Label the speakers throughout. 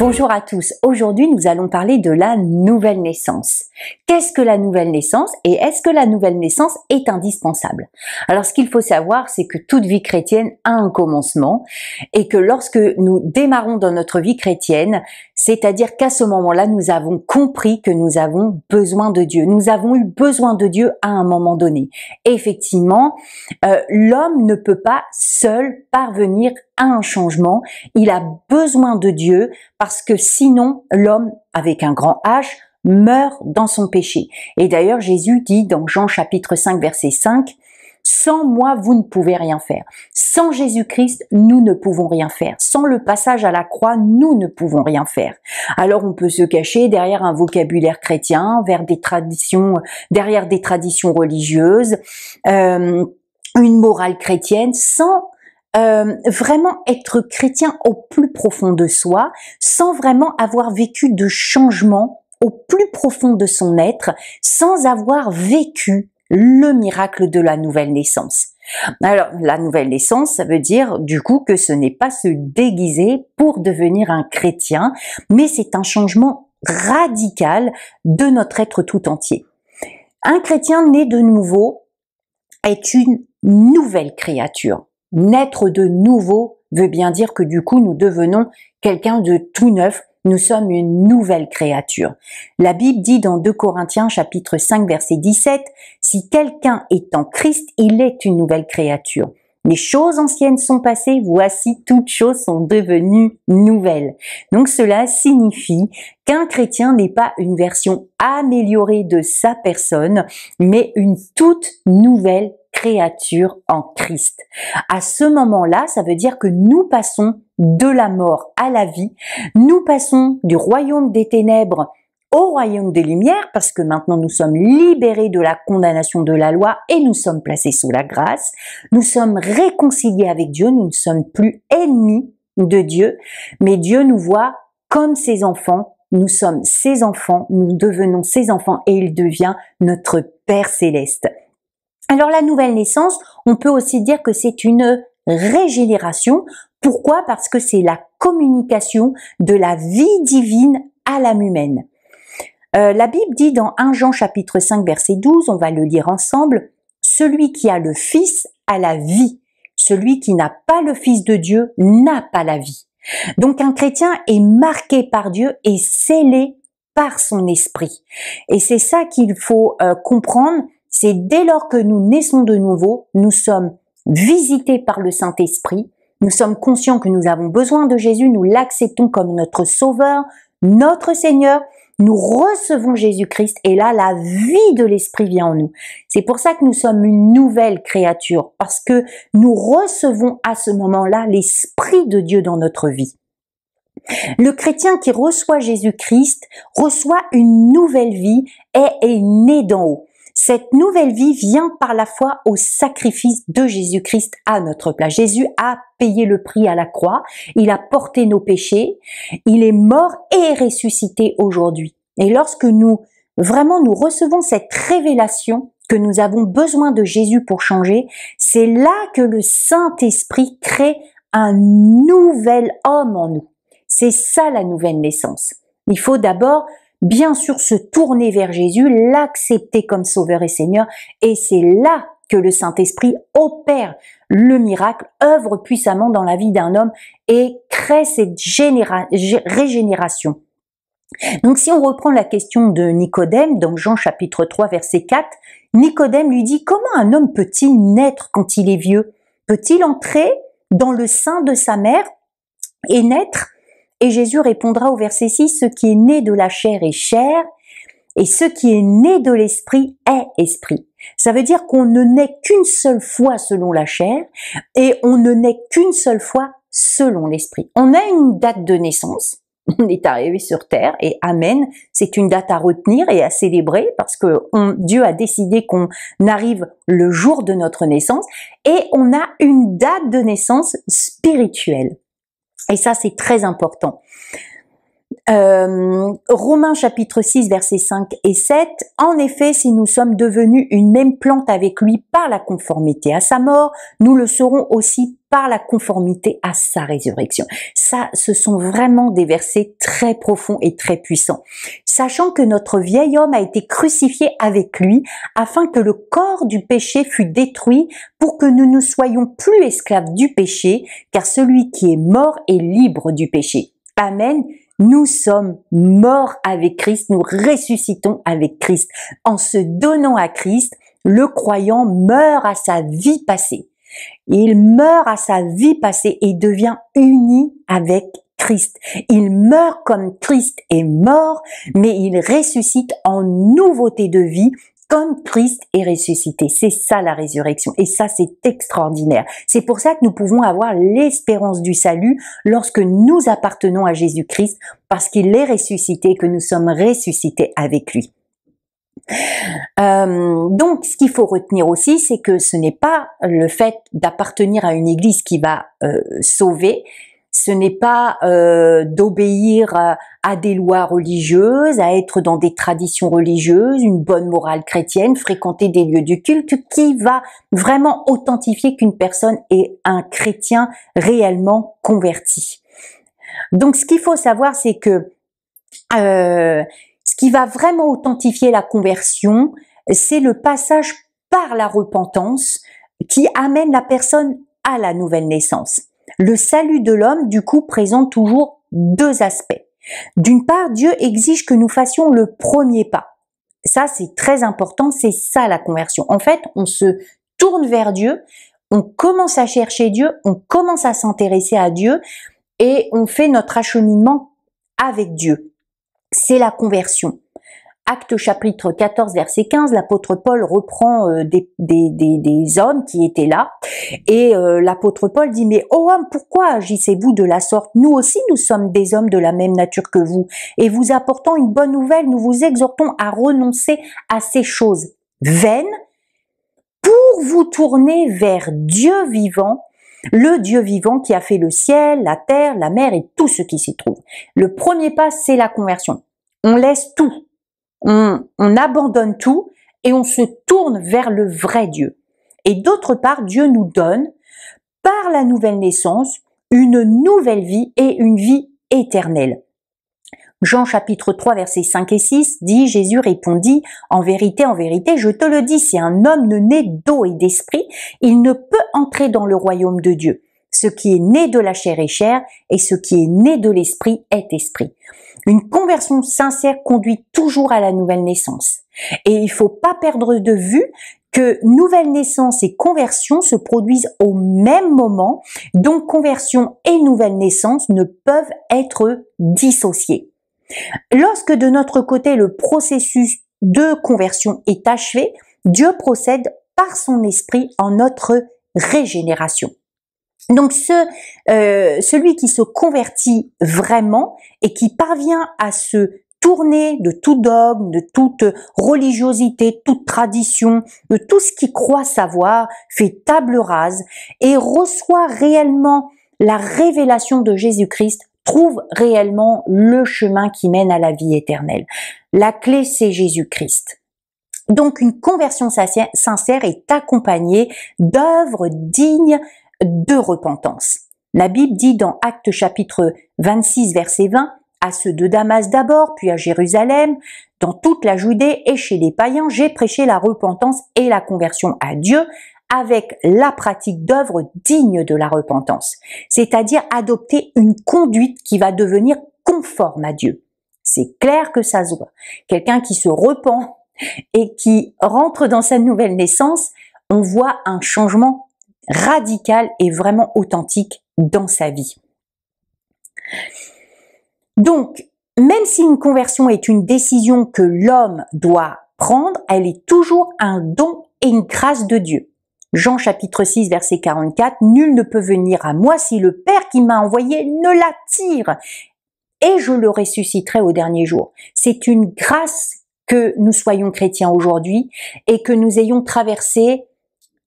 Speaker 1: Bonjour à tous, aujourd'hui nous allons parler de la nouvelle naissance. Qu'est-ce que la nouvelle naissance et est-ce que la nouvelle naissance est indispensable? Alors ce qu'il faut savoir, c'est que toute vie chrétienne a un commencement et que lorsque nous démarrons dans notre vie chrétienne, c'est-à-dire qu'à ce moment-là, nous avons compris que nous avons besoin de Dieu. Nous avons eu besoin de Dieu à un moment donné. Et effectivement, l'homme ne peut pas seul parvenir à un changement. Il a besoin de Dieu parce que sinon, l'homme, avec un grand H, meurt dans son péché. Et d'ailleurs, Jésus dit dans Jean chapitre 5, verset 5, « Sans moi, vous ne pouvez rien faire. Sans Jésus-Christ, nous ne pouvons rien faire. Sans le passage à la croix, nous ne pouvons rien faire. » Alors, on peut se cacher derrière un vocabulaire chrétien, derrière des traditions religieuses, une morale chrétienne, sans vraiment être chrétien au plus profond de soi, sans vraiment avoir vécu de changement au plus profond de son être, sans avoir vécu le miracle de la nouvelle naissance. Alors, la nouvelle naissance, ça veut dire du coup que ce n'est pas se déguiser pour devenir un chrétien, mais c'est un changement radical de notre être tout entier. Un chrétien né de nouveau est une nouvelle créature. Naître de nouveau veut bien dire que du coup nous devenons quelqu'un de tout neuf, nous sommes une nouvelle créature. La Bible dit dans 2 Corinthiens chapitre 5 verset 17, « Si quelqu'un est en Christ, il est une nouvelle créature. Les choses anciennes sont passées, voici toutes choses sont devenues nouvelles. » Donc cela signifie qu'un chrétien n'est pas une version améliorée de sa personne, mais une toute nouvelle créature en Christ. À ce moment-là, ça veut dire que nous passons de la mort à la vie, nous passons du royaume des ténèbres au royaume des lumières, parce que maintenant nous sommes libérés de la condamnation de la loi et nous sommes placés sous la grâce, nous sommes réconciliés avec Dieu, nous ne sommes plus ennemis de Dieu, mais Dieu nous voit comme ses enfants, nous sommes ses enfants, nous devenons ses enfants et il devient notre Père céleste. Alors la nouvelle naissance, on peut aussi dire que c'est une régénération. Pourquoi? Parce que c'est la communication de la vie divine à l'âme humaine. La Bible dit dans 1 Jean chapitre 5 verset 12, on va le lire ensemble, « Celui qui a le Fils a la vie. Celui qui n'a pas le Fils de Dieu n'a pas la vie. » Donc un chrétien est marqué par Dieu et scellé par son esprit. Et c'est ça qu'il faut comprendre. C'est dès lors que nous naissons de nouveau, nous sommes visités par le Saint-Esprit, nous sommes conscients que nous avons besoin de Jésus, nous l'acceptons comme notre Sauveur, notre Seigneur, nous recevons Jésus-Christ et là, la vie de l'Esprit vient en nous. C'est pour ça que nous sommes une nouvelle créature, parce que nous recevons à ce moment-là l'Esprit de Dieu dans notre vie. Le chrétien qui reçoit Jésus-Christ reçoit une nouvelle vie et est né d'en haut. Cette nouvelle vie vient par la foi au sacrifice de Jésus-Christ à notre place. Jésus a payé le prix à la croix, il a porté nos péchés, il est mort et est ressuscité aujourd'hui. Et lorsque nous recevons cette révélation que nous avons besoin de Jésus pour changer, c'est là que le Saint-Esprit crée un nouvel homme en nous. C'est ça la nouvelle naissance. Il faut d'abord bien sûr se tourner vers Jésus, l'accepter comme Sauveur et Seigneur, et c'est là que le Saint-Esprit opère le miracle, œuvre puissamment dans la vie d'un homme et crée cette régénération. Donc si on reprend la question de Nicodème, dans Jean chapitre 3 verset 4, Nicodème lui dit « Comment un homme peut-il naître quand il est vieux? Peut-il entrer dans le sein de sa mère et naître ?» Et Jésus répondra au verset 6, « Ce qui est né de la chair est chair, et ce qui est né de l'esprit est esprit. » Ça veut dire qu'on ne naît qu'une seule fois selon la chair, et on ne naît qu'une seule fois selon l'esprit. On a une date de naissance, on est arrivé sur terre, et amen, c'est une date à retenir et à célébrer, parce que Dieu a décidé qu'on arrive le jour de notre naissance, et on a une date de naissance spirituelle. Et ça, c'est très important. Romains chapitre 6, versets 5 et 7. « En effet, si nous sommes devenus une même plante avec lui par la conformité à sa mort, nous le serons aussi par la conformité à sa résurrection. Ça, ce sont vraiment des versets très profonds et très puissants. Sachant que notre vieil homme a été crucifié avec lui, afin que le corps du péché fût détruit, pour que nous ne soyons plus esclaves du péché, car celui qui est mort est libre du péché. Amen. Nous sommes morts avec Christ, nous ressuscitons avec Christ. En se donnant à Christ, le croyant meurt à sa vie passée. Il meurt à sa vie passée et devient uni avec Christ. Il meurt comme Christ est mort, mais il ressuscite en nouveauté de vie comme Christ est ressuscité. C'est ça la résurrection et ça c'est extraordinaire. C'est pour ça que nous pouvons avoir l'espérance du salut lorsque nous appartenons à Jésus-Christ parce qu'il est ressuscité et que nous sommes ressuscités avec lui. Donc, ce qu'il faut retenir aussi, c'est que ce n'est pas le fait d'appartenir à une église qui va sauver, ce n'est pas d'obéir à des lois religieuses, à être dans des traditions religieuses, une bonne morale chrétienne, fréquenter des lieux du culte, qui va vraiment authentifier qu'une personne est un chrétien réellement converti. Donc, ce qu'il faut savoir, c'est que ce qui va vraiment authentifier la conversion, c'est le passage par la repentance qui amène la personne à la nouvelle naissance. Le salut de l'homme, du coup, présente toujours deux aspects. D'une part, Dieu exige que nous fassions le premier pas. Ça, c'est très important, c'est ça la conversion. En fait, on se tourne vers Dieu, on commence à chercher Dieu, on commence à s'intéresser à Dieu et on fait notre acheminement avec Dieu. C'est la conversion. Actes chapitre 14 verset 15, l'apôtre Paul reprend des hommes qui étaient là et l'apôtre Paul dit « Mais ô hommes, pourquoi agissez-vous de la sorte? Nous aussi nous sommes des hommes de la même nature que vous et vous apportant une bonne nouvelle, nous vous exhortons à renoncer à ces choses vaines pour vous tourner vers Dieu vivant, le Dieu vivant qui a fait le ciel, la terre, la mer et tout ce qui s'y trouve. » Le premier pas, c'est la conversion. On laisse tout. On abandonne tout et on se tourne vers le vrai Dieu. Et d'autre part, Dieu nous donne, par la nouvelle naissance, une nouvelle vie et une vie éternelle. Jean chapitre 3 versets 5 et 6 dit, Jésus répondit, en vérité, je te le dis, si un homme ne naît d'eau et d'esprit, il ne peut entrer dans le royaume de Dieu. Ce qui est né de la chair est chair, et ce qui est né de l'esprit est esprit. Une conversion sincère conduit toujours à la nouvelle naissance. Et il ne faut pas perdre de vue que nouvelle naissance et conversion se produisent au même moment, donc conversion et nouvelle naissance ne peuvent être dissociés. Lorsque de notre côté le processus de conversion est achevé, Dieu procède par son esprit en notre régénération. Donc celui qui se convertit vraiment et qui parvient à se tourner de tout dogme, de toute religiosité, toute tradition, de tout ce qu'il croit savoir, fait table rase et reçoit réellement la révélation de Jésus-Christ, trouve réellement le chemin qui mène à la vie éternelle. La clé, c'est Jésus-Christ. Donc une conversion sincère est accompagnée d'œuvres dignes de repentance. La Bible dit dans Actes chapitre 26 verset 20, à ceux de Damas d'abord, puis à Jérusalem, dans toute la Judée et chez les païens, j'ai prêché la repentance et la conversion à Dieu avec la pratique d'œuvres dignes de la repentance, c'est-à-dire adopter une conduite qui va devenir conforme à Dieu. C'est clair que ça se voit. Quelqu'un qui se repent et qui rentre dans sa nouvelle naissance, on voit un changement radical et vraiment authentique dans sa vie. Donc, même si une conversion est une décision que l'homme doit prendre, elle est toujours un don et une grâce de Dieu. Jean chapitre 6 verset 44, « Nul ne peut venir à moi si le Père qui m'a envoyé ne l'attire, et je le ressusciterai au dernier jour. » C'est une grâce que nous soyons chrétiens aujourd'hui et que nous ayons traversé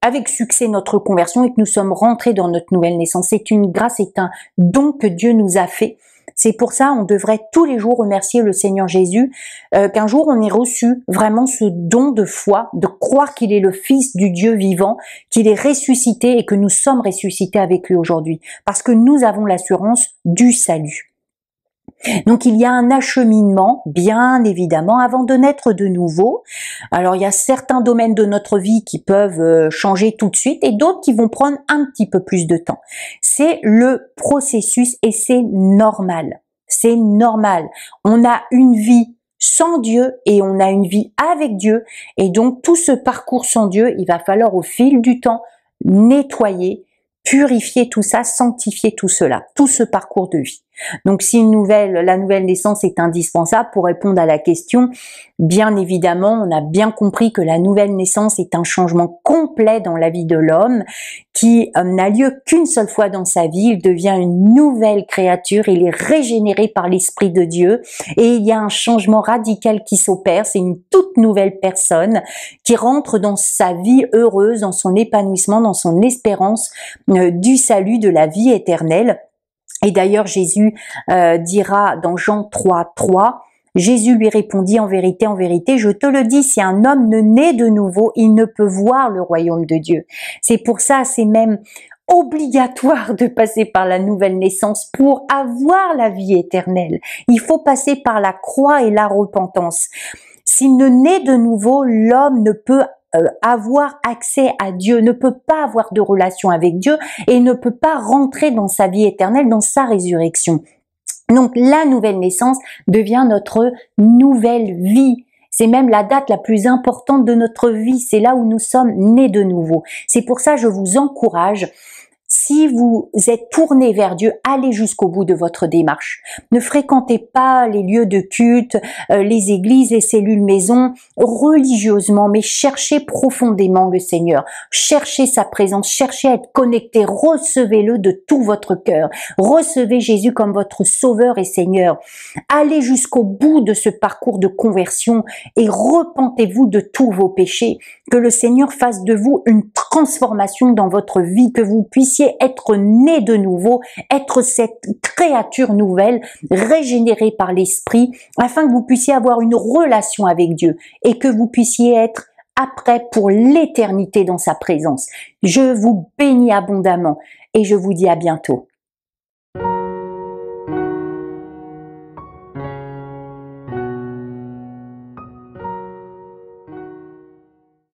Speaker 1: avec succès notre conversion et que nous sommes rentrés dans notre nouvelle naissance. C'est une grâce, c'est un don que Dieu nous a fait C'est pour ça on devrait tous les jours remercier le Seigneur Jésus, qu'un jour on ait reçu vraiment ce don de foi, de croire qu'il est le Fils du Dieu vivant, qu'il est ressuscité et que nous sommes ressuscités avec lui aujourd'hui, parce que nous avons l'assurance du salut. Donc il y a un acheminement, bien évidemment, avant de naître de nouveau. Alors il y a certains domaines de notre vie qui peuvent changer tout de suite et d'autres qui vont prendre un petit peu plus de temps. C'est le processus et c'est normal. C'est normal. On a une vie sans Dieu et on a une vie avec Dieu. Et donc tout ce parcours sans Dieu, il va falloir au fil du temps nettoyer, purifier tout ça, sanctifier tout cela, tout ce parcours de vie. Donc si la nouvelle naissance est indispensable pour répondre à la question, bien évidemment, on a bien compris que la nouvelle naissance est un changement complet dans la vie de l'homme qui n'a lieu qu'une seule fois dans sa vie. Il devient une nouvelle créature, il est régénéré par l'Esprit de Dieu et il y a un changement radical qui s'opère. C'est une toute nouvelle personne qui rentre dans sa vie heureuse, dans son épanouissement, dans son espérance du salut, de la vie éternelle. Et d'ailleurs, Jésus dira dans Jean 3:3, Jésus lui répondit, en vérité, je te le dis, si un homme ne naît de nouveau, il ne peut voir le royaume de Dieu. C'est pour ça, c'est même obligatoire de passer par la nouvelle naissance pour avoir la vie éternelle. Il faut passer par la croix et la repentance. S'il ne naît de nouveau, l'homme ne peut avoir accès à Dieu, ne peut pas avoir de relation avec Dieu et ne peut pas rentrer dans sa vie éternelle, dans sa résurrection. Donc la nouvelle naissance devient notre nouvelle vie. C'est même la date la plus importante de notre vie. C'est là où nous sommes nés de nouveau. C'est pour ça que je vous encourage, si vous êtes tourné vers Dieu, allez jusqu'au bout de votre démarche. Ne fréquentez pas les lieux de culte, les églises, les cellules maison, religieusement, mais cherchez profondément le Seigneur. Cherchez sa présence, cherchez à être connecté, recevez-le de tout votre cœur. Recevez Jésus comme votre Sauveur et Seigneur. Allez jusqu'au bout de ce parcours de conversion et repentez-vous de tous vos péchés. Que le Seigneur fasse de vous une transformation dans votre vie, que vous puissiez être né de nouveau, être cette créature nouvelle, régénérée par l'Esprit, afin que vous puissiez avoir une relation avec Dieu et que vous puissiez être après pour l'éternité dans sa présence. Je vous bénis abondamment et je vous dis à bientôt.